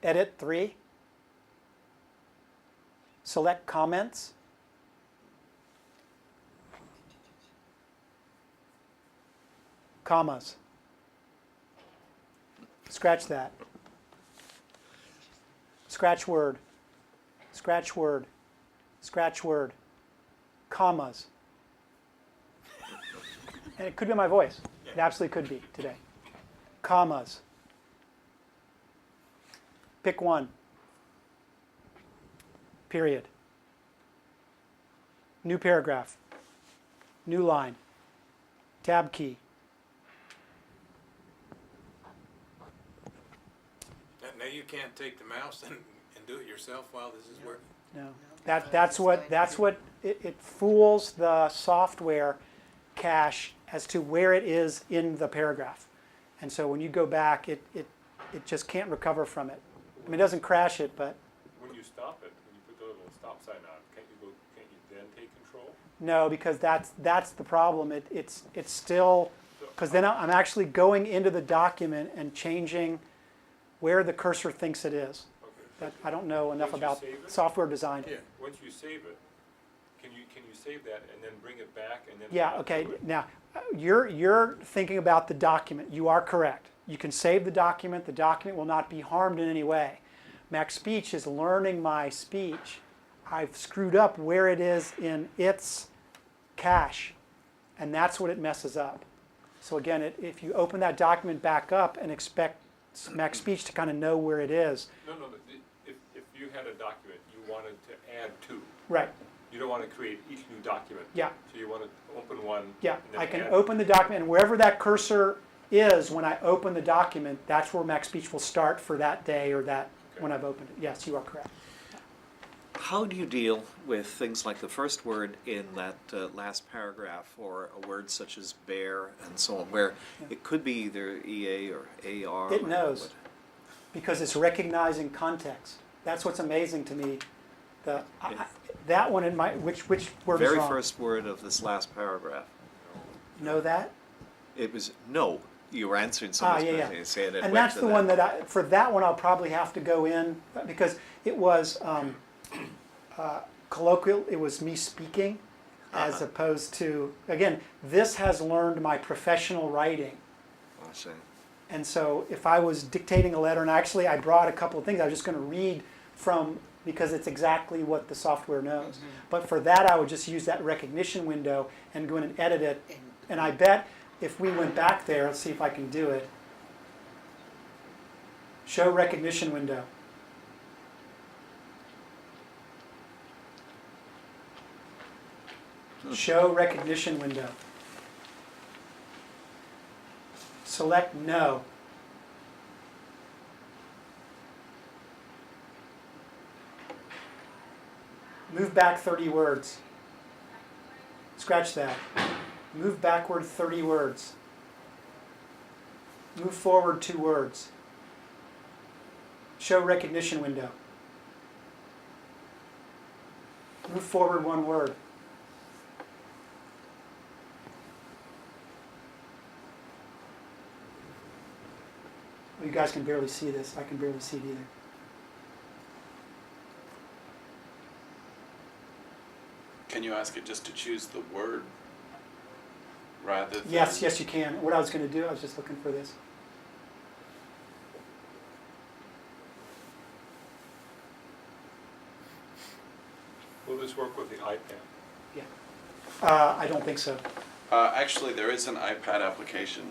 Edit 3. Select comments. Commas. Scratch that. Scratch word. Scratch word. Scratch word. Commas. And it could be my voice. It absolutely could be today. Commas. Pick one. Period. New paragraph. New line. Tab key. Now you can't take the mouse and do it yourself while this is working? No. That's what it fools the software cache as to where it is in the paragraph. And so when you go back, it just can't recover from it. I mean, it doesn't crash it, but When you stop it, when you put the little stop sign on, can't you then take control? no, because that's the problem. It's still, because then I'm actually going into the document and changing where the cursor thinks it is. Okay. I don't know enough Once you about save it? software design. Yeah. Once you save it, can you save that and then bring it back and then? Yeah, okay. Now, you're thinking about the document. You are correct. You can save the document. The document will not be harmed in any way. MacSpeech is learning my speech. I've screwed up where it is in its cache, and that's what it messes up. So again, if you open that document back up and expect MacSpeech to kind of know where it is. No, but if you had a document you wanted to add to, Right. you don't want to create each new document. Yeah. So you want to open one. Yeah, and then I can add. open the document, and wherever that cursor is when I open the document, that's where MacSpeech will start for that day or that when I've opened it. Yes, you are correct. How do you deal with things like the first word in that last paragraph, or a word such as bear and so on, where it could be either EA or AR? It knows, because it's recognizing context. That's what's amazing to me. That one in my, which word is Very wrong? first word of this last paragraph. Know that? It was no. You were answering somebody's yeah. question. You said it And went that's to the one that for that one I'll probably have to go in, because it was colloquial, it was me speaking, as opposed to, again, this has learned my professional writing. I see. And so if I was dictating a letter, and actually I brought a couple of things I was just going to read from, because it's exactly what the software knows. But for that I would just use that recognition window and go in and edit it. And I bet if we went back there, let's see if I can do it. Show recognition window. Show recognition window. Select no. Move back 30 words. Scratch that. Move backward 30 words. Move forward 2 words. Show recognition window. Move forward 1 word. Well, you guys can barely see this. I can barely see it either. Can you ask it just to choose the word? rather than... Yes, yes, you can. What I was going to do, I was just looking for this. Will this work with the iPad? Yeah. I don't think so. Actually, there is an iPad application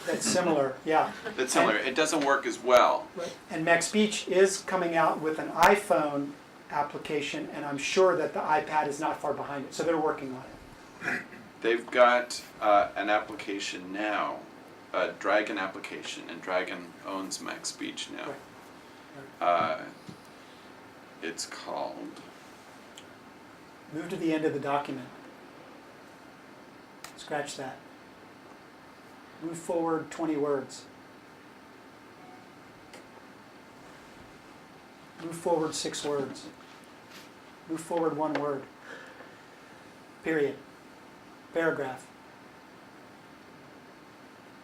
That's similar, yeah. that's similar. It doesn't work as well. Right. And MacSpeech is coming out with an iPhone application, and I'm sure that the iPad is not far behind it, so they're working on it. They've got an application now, a Dragon application, and Dragon owns MacSpeech now. It's called... Move to the end of the document. Scratch that. Move forward 20 words. Move forward 6 words. Move forward 1 word. Period. Paragraph.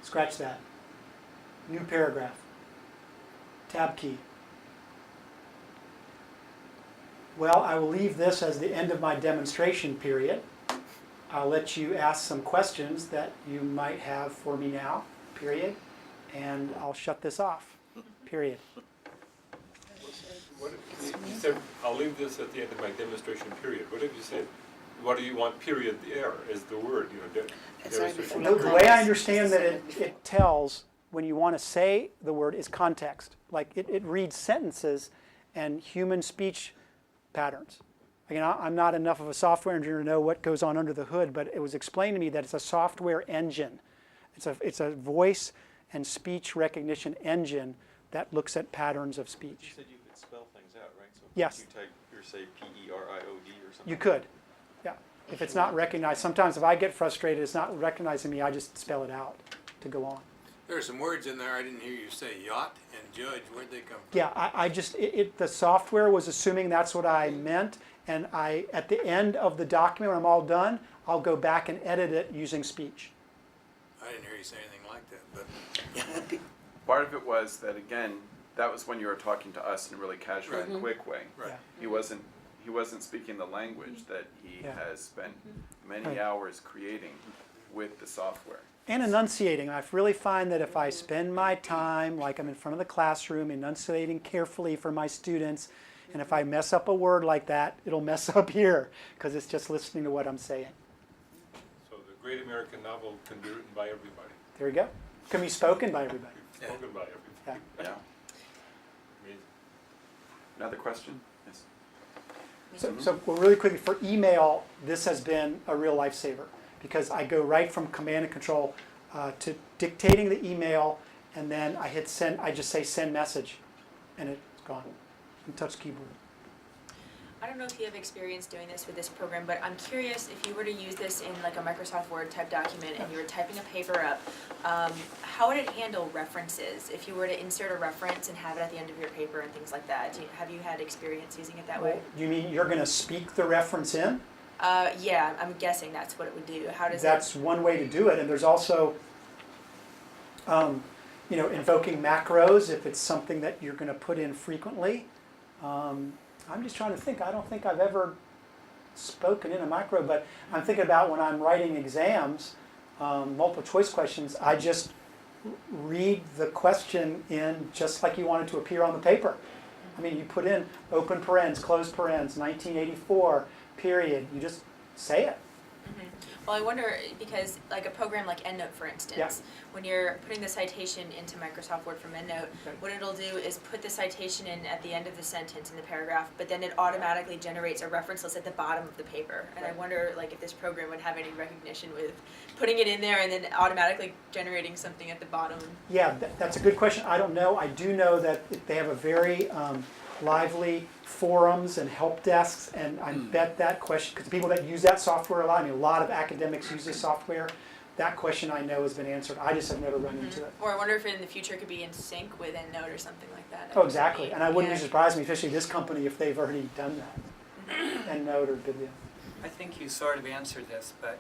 Scratch that. New paragraph. Tab key. Well, I will leave this as the end of my demonstration period. I'll let you ask some questions that you might have for me now, period, and I'll shut this off, period. What if you said, I'll leave this at the end of my demonstration period. What if you said, what do you want period there is the word, Sorry, demonstration The period. way I understand that it tells when you want to say the word is context. Like it reads sentences and human speech patterns. Again, I'm not enough of a software engineer to know what goes on under the hood, but it was explained to me that it's a software engine. It's a voice and speech recognition engine that looks at patterns of You speech. said you could spell things out, right? So Yes. you type, or say P-E-R-I-O-D or something? You could, yeah. If it's not recognized, sometimes if I get frustrated, it's not recognizing me, I just spell it out to go on. There are some words in there I didn't hear you say, yacht and judge, where'd they come from? Yeah, the software was assuming that's what I meant, and at the end of the document, when I'm all done, I'll go back and edit it using speech. I didn't hear you say anything like that, but Part of it was that, again, that was when you were talking to us in a really casual and quick way. right. Yeah. He wasn't speaking the language that he Yeah. has spent many Right. hours creating with the software. And enunciating. I really find that if I spend my time, like I'm in front of the classroom, enunciating carefully for my students, and if I mess up a word like that, it'll mess up here, because it's just listening to what I'm saying. So the great American novel can be written by everybody, There you go. Can be spoken by everybody. spoken by everybody. Yeah. Yeah. Amazing. Another question? Yes. So well, really quickly, for email, this has been a real lifesaver, because I go right from command and control to dictating the email, and then I hit send. I just say send message, and it's gone. And touch keyboard. I don't know if you have experience doing this with this program, but I'm curious if you were to use this in like a Microsoft Word type document and you were typing a paper up, how would it handle references if you were to insert a reference and have it at the end of your paper and things like that? Have you had experience using it that way? You mean you're going to speak the reference in? Yeah, I'm guessing that's what it would do. How does That's one way to do it, and there's also, invoking macros if it's something that you're going to put in frequently. I'm just trying to think. I don't think I've ever spoken in a macro, but I'm thinking about when I'm writing exams, multiple choice questions, I just read the question in just like you want it to appear on the paper. I mean, you put in open parens, closed parens, 1984, period. You just say it. Mhm. Well, I wonder, because like a program like EndNote, for instance, Yeah. when you're putting the citation into Microsoft Word from EndNote, what it'll do is put the citation in at the end of the sentence in the paragraph, but then it automatically generates a reference list at the bottom of the paper. And I wonder, like, if this program would have any recognition with putting it in there and then automatically generating something at the bottom. Yeah, that's a good question. I don't know. I do know that they have a very lively forums and help desks, and I bet that question, because people that use that software a lot, I mean, a lot of academics use this software, that question I know has been answered. I just have never run into it. Or I wonder if in the future it could be in sync with EndNote or something like that. Oh, exactly. And I wouldn't be Yeah. surprised me, especially this company, if they've already done that. EndNote or Biblio. I think you sort of answered this, but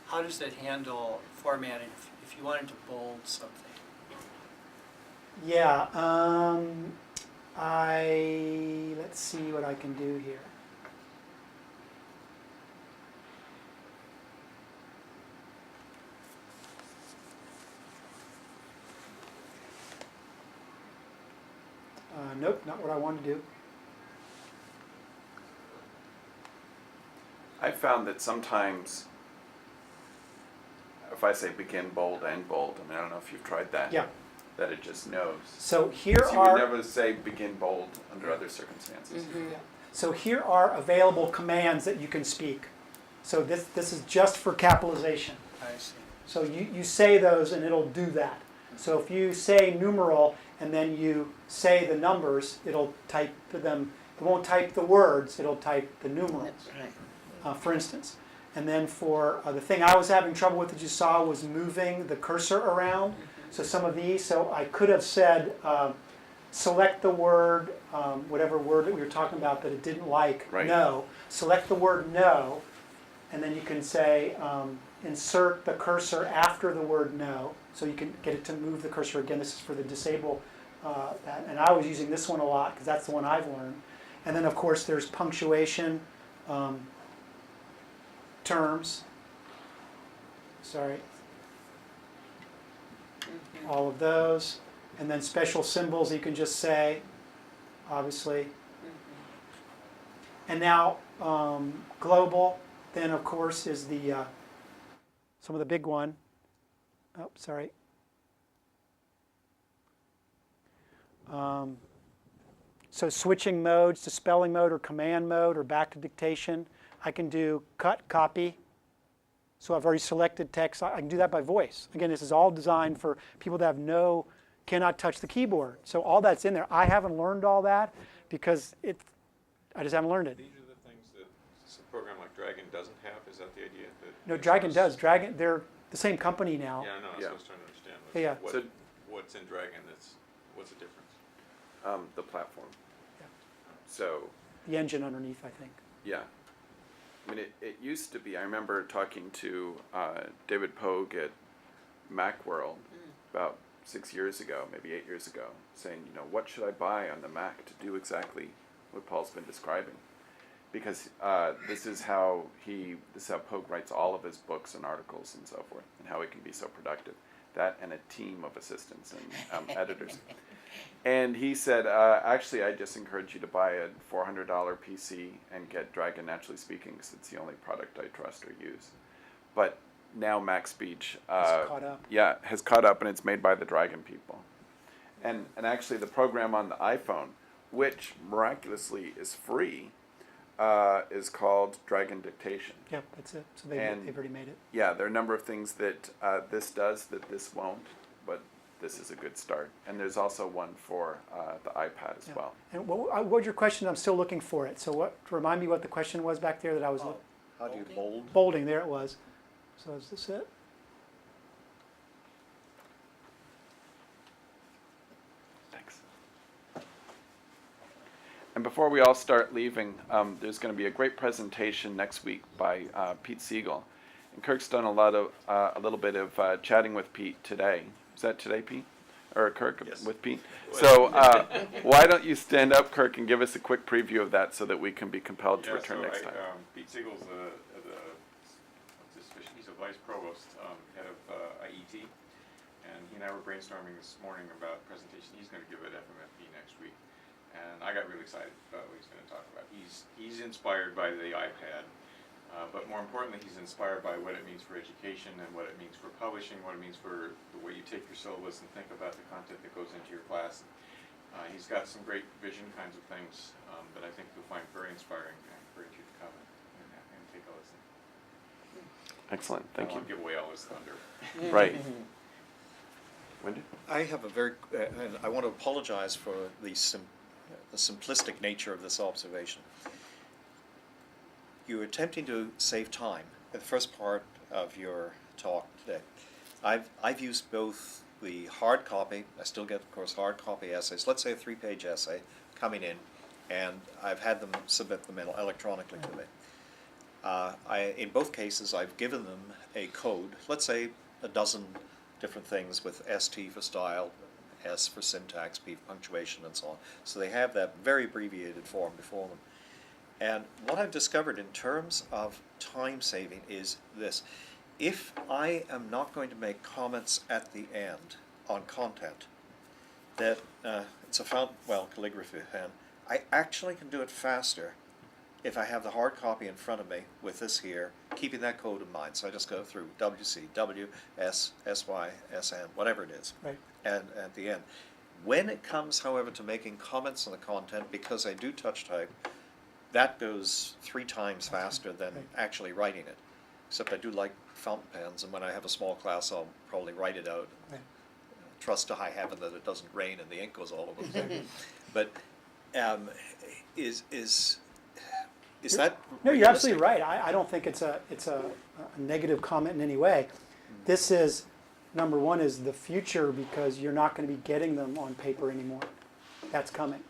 how does it handle formatting if you wanted to bold something? Yeah, let's see what I can do here. Nope, not what I want to do. I found that sometimes if I say begin bold, end bold, I mean, I don't know if you've tried that. Yeah. That it just knows. So here So you would are never say begin bold under other circumstances. yeah. So here are available commands that you can speak. So this is just for capitalization. I see. So you say those and it'll do that. So if you say numeral and then you say the numbers, it'll type them. It won't type the words, it'll type the numerals, Right. for instance. And then for the thing I was having trouble with that you saw was moving the cursor around. So some of these, so I could have said select the word, whatever word that we were talking about that it didn't like, Right. no. Select the word no, and then you can say insert the cursor after the word no, so you can get it to move the cursor again. This is for the disable that, and I was using this one a lot because that's the one I've learned. And then of course there's punctuation, terms, sorry, all of those, and then special symbols you can just say, obviously. And now global, then of course is the some of the big one. Oh, sorry. So switching modes to spelling mode or command mode or back to dictation. I can do cut, copy. So I've already selected text. I can do that by voice. Again, this is all designed for people that cannot touch the keyboard. So all that's in there. I haven't learned all that because I just haven't learned it. These are the things that a program like Dragon doesn't have? Is that the idea? That No, Dragon does. Dragon, they're the same company now. Yeah, I know. That's Yeah. what I was trying to understand. Yeah. What, So- what's in Dragon what's the difference? The platform. Yeah. So, The engine underneath, I think. yeah. I mean, it used to be, I remember talking to David Pogue at Macworld about 6 years ago, maybe 8 years ago, saying, what should I buy on the Mac to do exactly what Paul's been describing? Because this is how Pogue writes all of his books and articles and so forth, and how he can be so productive. That and a team of assistants and editors. And he said, actually, I just encourage you to buy a $400 PC and get Dragon Naturally Speaking, because it's the only product I trust or use. But now MacSpeech caught up. Yeah, has caught up, and it's made by the Dragon people. And actually, the program on the iPhone, which miraculously is free, is called Dragon Dictation. Yeah, that's it. So And- they've already made it. Yeah, there are a number of things that this does that this won't, but this is a good start. And there's also one for the iPad as Yeah. well. And what was your question? I'm still looking for it. So remind me what the question was back there that I was How do you bold? bolding. There it was. So is this it? Thanks. And before we all start leaving, there's going to be a great presentation next week by Pete Siegel. And Kirk's done a little bit of chatting with Pete today. Is that today, Pete? Or Kirk Yes. with Pete? So why don't you stand up, Kirk, and give us a quick preview of that so that we can be compelled to return next time. Pete Siegel's he's a vice provost, head of IET, and he and I were brainstorming this morning about a presentation he's going to give at FMFB next week. And I got really excited about what he's going to talk about. He's inspired by the iPad, but more importantly, he's inspired by what it means for education and what it means for publishing, what it means for the way you take your syllabus and think about the content that goes into your class. He's got some great vision kinds of things that I think you'll find very inspiring. I encourage you to come and take a listen. Excellent, thank I you. won't give away all his thunder. Right. Wendy? I have a very, and I want to apologize for the simplistic nature of this observation. You're attempting to save time in the first part of your talk today. I've used both the hard copy, I still get, of course, hard copy essays, let's say a 3-page essay coming in, and I've had them submit them electronically to me. In both cases, I've given them a code, let's say a dozen different things with ST for style, S for syntax, P for punctuation, and so on. So they have that very abbreviated form before them. And what I've discovered in terms of time saving is this. If I am not going to make comments at the end on content, that it's a fountain, well, calligraphy pen. I actually can do it faster if I have the hard copy in front of me with this here, keeping that code in mind. So I just go through WC, W, S, SY, SN, whatever it is, Right. and at the end. When it comes, however, to making comments on the content, because I do touch type, that goes 3 times faster than Right. actually writing it. Except I do like fountain pens, and when I have a small class, I'll probably write it out. Right. Trust to high heaven that it doesn't rain and the ink goes all over the place. But is that No, you're absolutely realistic? right. I don't think it's a negative comment in any way. This is, number one, is the future, because you're not going to be getting them on paper anymore. That's coming.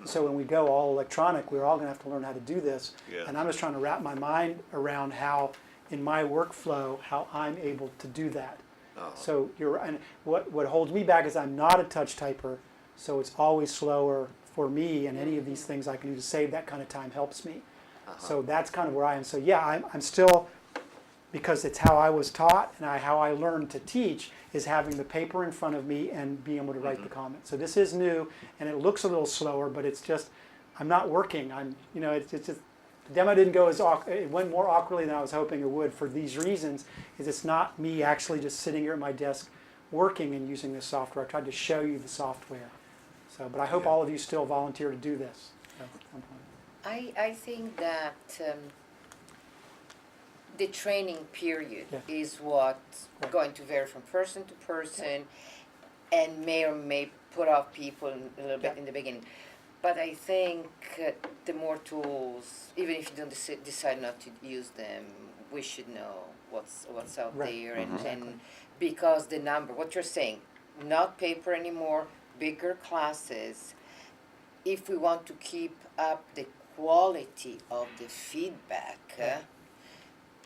So when we go all electronic, we're all going to have to learn how to do this. Yeah. And I'm just trying to wrap my mind around how, in my workflow, how I'm able to do that. So and what holds me back is I'm not a touch typer, so it's always slower for me, and any of these things I can do to save that kind of time helps me. So that's kind of where I am. So yeah, I'm still, because it's how I was taught and how I learned to teach, is having the paper in front of me and being able to write the comment. So this is new, and it looks a little slower, but it's just, I'm not working. It's just, the demo didn't go it went more awkwardly than I was hoping it would for these reasons, is it's not me actually just sitting here at my desk working and using this software. I tried to show you the software. So, but I hope all of you still volunteer to do this. So, I think that the training period Yeah. is what's going to vary from person to person, and may or may put off people a little bit Yeah. in the beginning. But I think the more tools, even if you don't decide not to use them, we should know what's out Right. there, and because the number, what you're saying, not paper anymore, bigger classes. If we want to keep up the quality of the feedback,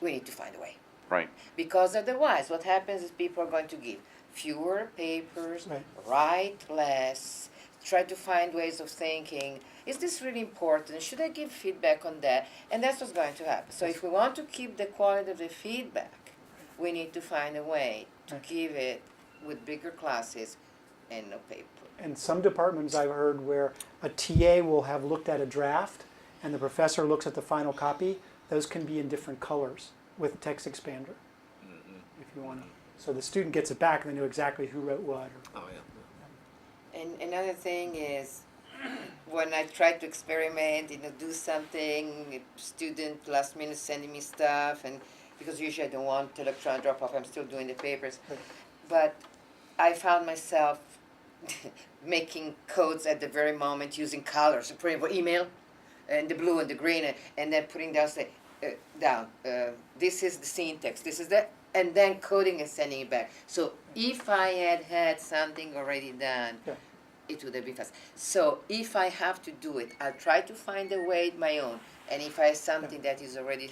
we need to find a way. Right. Because otherwise, what happens is people are going to give fewer papers, Right. write less, try to find ways of thinking, is this really important? Should I give feedback on that? And that's what's going to happen. So if we want to keep the quality of the feedback, we need to find a way to Right. give it with bigger classes and no paper. And some departments I've heard where a TA will have looked at a draft and the professor looks at the final copy, those can be in different colors with TextExpander, if you want to. So the student gets it back and they know exactly who wrote what. Oh, yeah. And another thing is, when I try to experiment, do something, student last minute sending me stuff, and because usually I don't want electronic drop off, I'm still doing the papers. Right. But I found myself making codes at the very moment using colors, so putting for email, and the blue and the green, and then putting down, this is the syntax, this is that, and then coding and sending it back. So if I had something already done, Yeah. it would have been fast. So if I have to do it, I'll try to find a way my own. And if I have something that is already,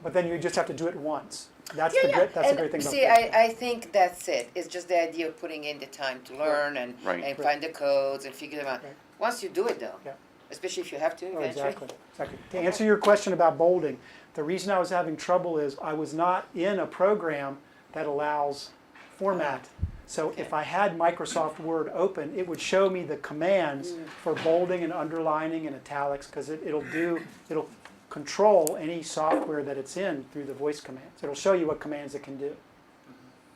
But then you just have to do it once. That's yeah, the yeah. great, that's And the great thing about see, it. I think that's it. It's just the idea of putting in the time to learn and, Right. and find the codes and figure them out. Right. Once you do it, though, Yeah. especially if you have to Oh, eventually. exactly. To answer your question about bolding, the reason I was having trouble is I was not in a program that allows format. So if I had Microsoft Word open, it would show me the commands for bolding and underlining and italics, because it'll control any software that it's in through the voice commands. It'll show you what commands it can do.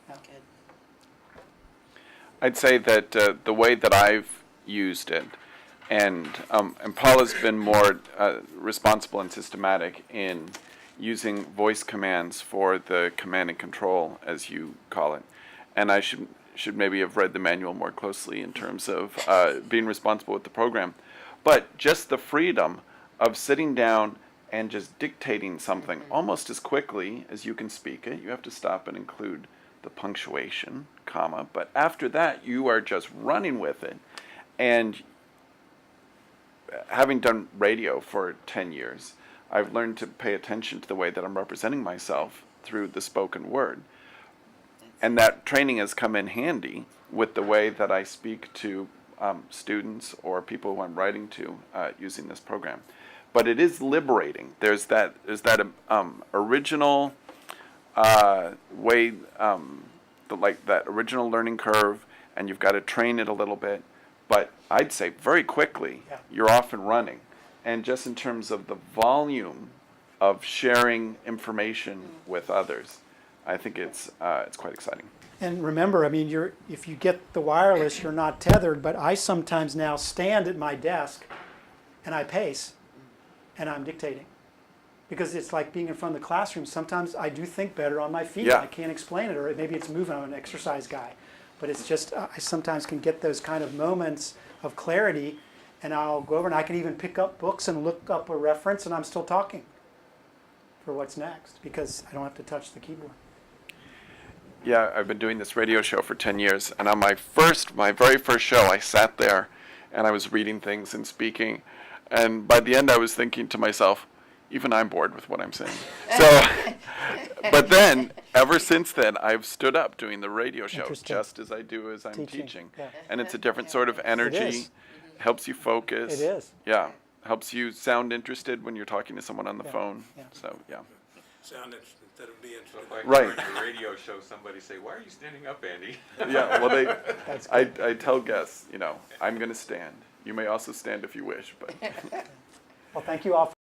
Yeah. Good. I'd say that the way that I've used it, and Paula's been more responsible and systematic in using voice commands for the command and control, as you call it. And I should maybe have read the manual more closely in terms of being responsible with the program. But just the freedom of sitting down and just dictating something almost as quickly as you can speak it. You have to stop and include the punctuation, comma, but after that you are just running with it. And having done radio for 10 years, I've learned to pay attention to the way that I'm representing myself through the spoken word. And that training has come in handy with the way that I speak to students or people who I'm writing to using this program. But it is liberating. There's that original way, like that original learning curve, and you've got to train it a little bit. But I'd say very quickly, Yeah. you're off and running. And just in terms of the volume of sharing information with others, I think it's quite exciting. And remember, I mean, if you get the wireless, you're not tethered, but I sometimes now stand at my desk and I pace and I'm dictating. Because it's like being in front of the classroom. Sometimes I do think better on my feet. Yeah. I can't explain it, or maybe it's moving. I'm an exercise guy. But it's just, I sometimes can get those kind of moments of clarity, and I'll go over and I can even pick up books and look up a reference, and I'm still talking for what's next because I don't have to touch the keyboard. Yeah, I've been doing this radio show for 10 years, and on my very first show, I sat there and I was reading things and speaking, and by the end I was thinking to myself, even I'm bored with what I'm saying. So, but then, ever since then, I've stood up doing the radio show Interesting. just as I do as I'm teaching. Yeah. And it's a different sort of energy, is. helps you focus. It is. Yeah, helps you sound interested when you're talking to someone on the Yeah. phone. Yeah. So, yeah. Sound interested instead of being So interested. if I Right. hear on your radio show somebody say, "Why are you standing up, Andy?" Yeah, well, That's I tell guests, I'm going to stand. You may also stand if you wish, but. Well, thank you all.